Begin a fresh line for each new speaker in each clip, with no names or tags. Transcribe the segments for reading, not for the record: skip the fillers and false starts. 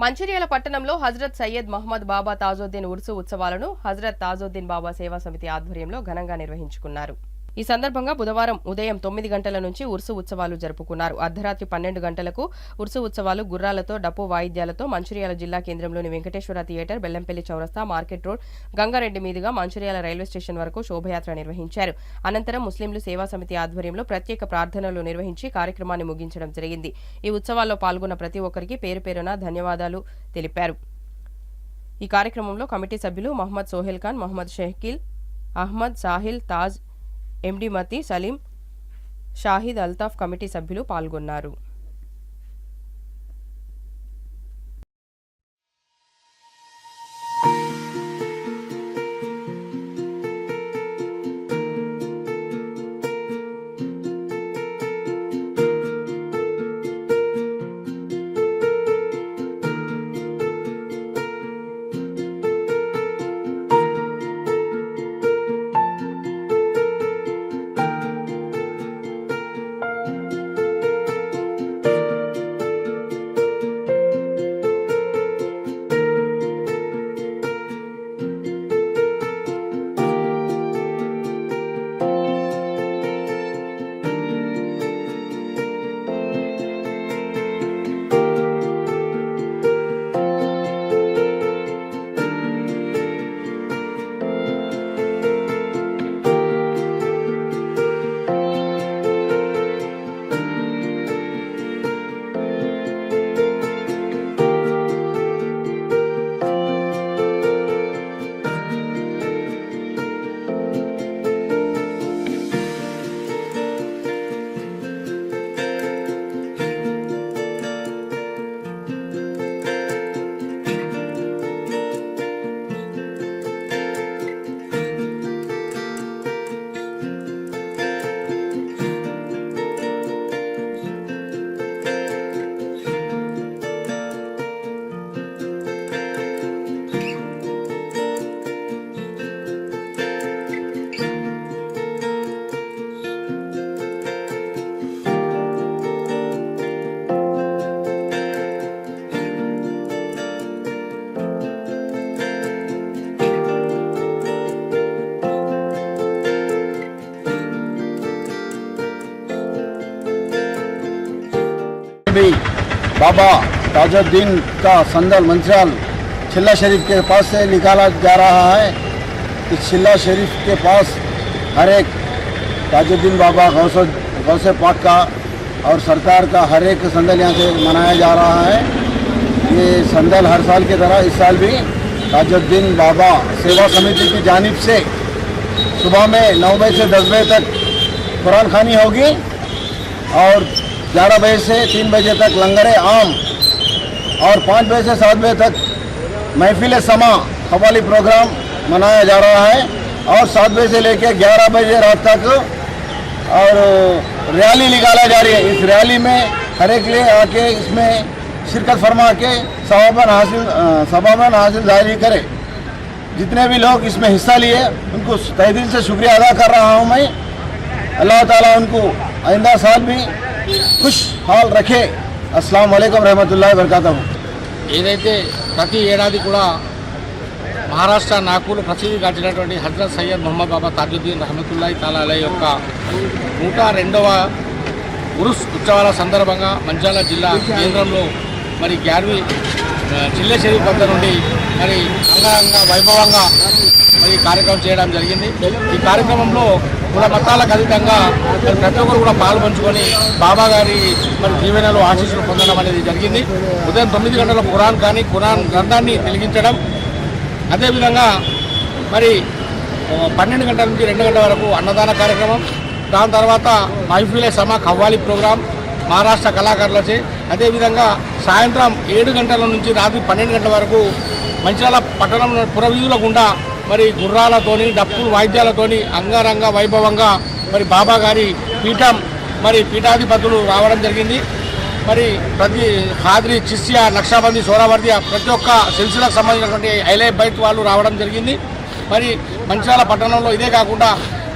మంచిర్యాల పట్టణంలో హజరత్ సయ్యద్ మహమ్మద్ బాబా తాజుద్దీన్ ఉర్సు ఉత్సవాలను హజరత్ తాజుద్దీన్ బాబా సేవా సమితి ఆధ్వర్యంలో ఘనంగా నిర్వహించుకున్నారు. ఈ సందర్భంగా బుధవారం ఉదయం 9 గంటల నుంచి ఉర్సు ఉత్సవాలు జరుపుకున్నారు. అర్ధరాత్రి 12 గంటలకు ఉర్సు ఉత్సవాలు గుర్రాలతో, డప్పు వాయిద్యాలతో మంచిర్యాల జిల్లా కేంద్రంలోని వెంకటేశ్వర థియేటర్, బెల్లంపల్లి చౌరస్తా, మార్కెట్ రోడ్, గంగారెడ్డి మీదుగా మంచిర్యాల రైల్వే స్టేషన్ వరకు శోభయాత్ర నిర్వహించారు. అనంతరం ముస్లింలు సేవా సమితి ఆధ్వర్యంలో ప్రత్యేక ప్రార్థనలు నిర్వహించి కార్యక్రమాన్ని ముగించడం జరిగింది. ఈ ఉత్సవాల్లో పాల్గొన్న ప్రతి ఒక్కరికి పేరు పేరున ధన్యవాదాలు తెలిపారు. ఈ కార్యక్రమంలో కమిటీ సభ్యులు మహమ్మద్ సోహెల్ ఖాన్, మహమ్మద్ షహీల్ అహ్మద్, సాహిల్, తాజ్, ఎండి మతి, సలీం, షాహిద్, అల్తాఫ్ కమిటీ సభ్యులు పాల్గొన్నారు.
बाबा ताजुद्दीन का संदल मंचिर्याल चिल्ला शरीफ के पास से निकाला जा रहा है। इस चिल्ला शरीफ के पास हर एक ताजुद्दीन बाबा गौसे पाक का और सरकार का हर एक संदल यहाँ से मनाया जा रहा है। ये संदल हर साल की तरह इस साल भी ताजुद्दीन बाबा सेवा समिति की जानिब से सुबह में 9 बजे से 10 बजे तक कुरान खानी होगी और 11 बजे से 3 बजे तक लंगर आम और 5 बजे से 7 बजे तक महफिल समा कव्वाली प्रोग्राम मनाया जा रहा है और 7 बजे से लेकर 11 बजे रात तक और रैली निकाला जा रही है। इस रैली में हर एक लिए आके इसमें शिरकत फरमा के सवाबन हासिल जारी करे। जितने भी लोग इसमें हिस्सा लिए उनको तहे दिल से शुक्रिया अदा कर रहा हूँ मैं। अल्लाह ताला उनको आइंदा साल भी खुश हाल रखे। अस्सलाम वालेकुम रहमतुल्लाहि वबरकातुहू।
ఏదైతే ప్రతి ఏడాది కూడా మహారాష్ట్ర నాగ్పూర్ ప్రసిద్ధిగాంచినటువంటి హజరత్ సయ్యద్ మహమ్మద్ బాబా తాజుద్దీన్ రహమతుల్లాహి తాలా అలై యొక్క 102వ ఉరుస్ ఉత్సవాల సందర్భంగా మంచిర్యాల జిల్లా కేంద్రంలో మరి గ్యార్వి చిల్లె షరీఫ్ వద్ద నుండి మరి అంగరంగ వైభవంగా మరి కార్యక్రమం చేయడం జరిగింది. ఈ కార్యక్రమంలో కుల మతాలకు అతీతంగా మరి ప్రతి ఒక్కరు కూడా పాల్పంచుకొని బాబా గారి మరి దీవెనలు ఆశీస్సులు పొందడం అనేది జరిగింది. ఉదయం 9 గంటల ఖురాన్ గ్రంథాన్ని వెలిగించడం, అదేవిధంగా మరి 12 గంటల నుంచి 2 గంటల వరకు అన్నదాన కార్యక్రమం, దాని తర్వాత మహఫిల్ సమా కవ్వాలి ప్రోగ్రాం మహారాష్ట్ర కళాకారులచే, అదేవిధంగా సాయంత్రం 7 గంటల నుంచి రాత్రి 12 గంటల వరకు మంచిర్యాల పట్టణం పురవీధుల గుండా మరి గుర్రాలతోని, డప్పులు వాయిద్యాలతోని అంగరంగ వైభవంగా మరి బాబా గారి పీఠం మరి పీఠాధిపతులు రావడం జరిగింది. మరి ప్రతి ఖాద్రి, చిస్సియా, నక్షాబందీ, సోరావర్ది ప్రతి ఒక్క సిల్సిలకు సంబంధించినటువంటి ఐలే బైట్ వాళ్ళు రావడం జరిగింది. మరి మంచిర్యాల పట్టణంలో ఇదే కాకుండా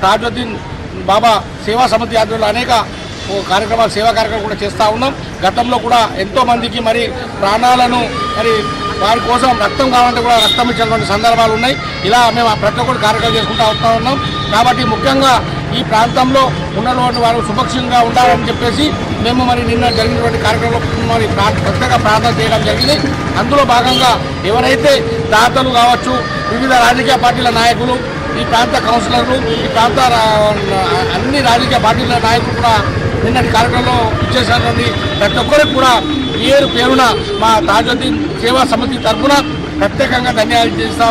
తాజుద్దీన్ బాబా సేవా సమితి ఆధ్వర్యంలో అనేక కార్యక్రమాలు సేవా కార్యక్రమాలు కూడా చేస్తూ ఉన్నాం. గతంలో కూడా ఎంతోమందికి మరి ప్రాణాలను మరి వారి కోసం రక్తం కావాలంటే కూడా రక్తం ఇచ్చినటువంటి సందర్భాలు ఉన్నాయి. ఇలా మేము ప్రతి ఒక్కరు కార్యక్రమాలు చేసుకుంటూ వస్తూ ఉన్నాం. కాబట్టి ముఖ్యంగా ఈ ప్రాంతంలో ఉన్నటువంటి వారు సురక్షితంగా ఉండాలని చెప్పేసి మేము మరి నిన్న జరిగినటువంటి కార్యక్రమంలో మరి ప్రత్యేక ప్రార్థన చేయడం జరిగింది. అందులో భాగంగా ఎవరైతే దాతలు కావచ్చు, వివిధ రాజకీయ పార్టీల నాయకులు, ఈ ప్రాంత కౌన్సిలర్లు, ఈ ప్రాంత అన్ని రాజకీయ పార్టీల నాయకులు కూడా నిన్నటి కార్యక్రమంలో ఇచ్చేసినటువంటి ప్రతి ఒక్కరికి కూడా పేరున మా తాజుద్దీన్ సేవా సమితి తరఫున ప్రత్యేకంగా ధన్యవాదాలు చేస్తాం.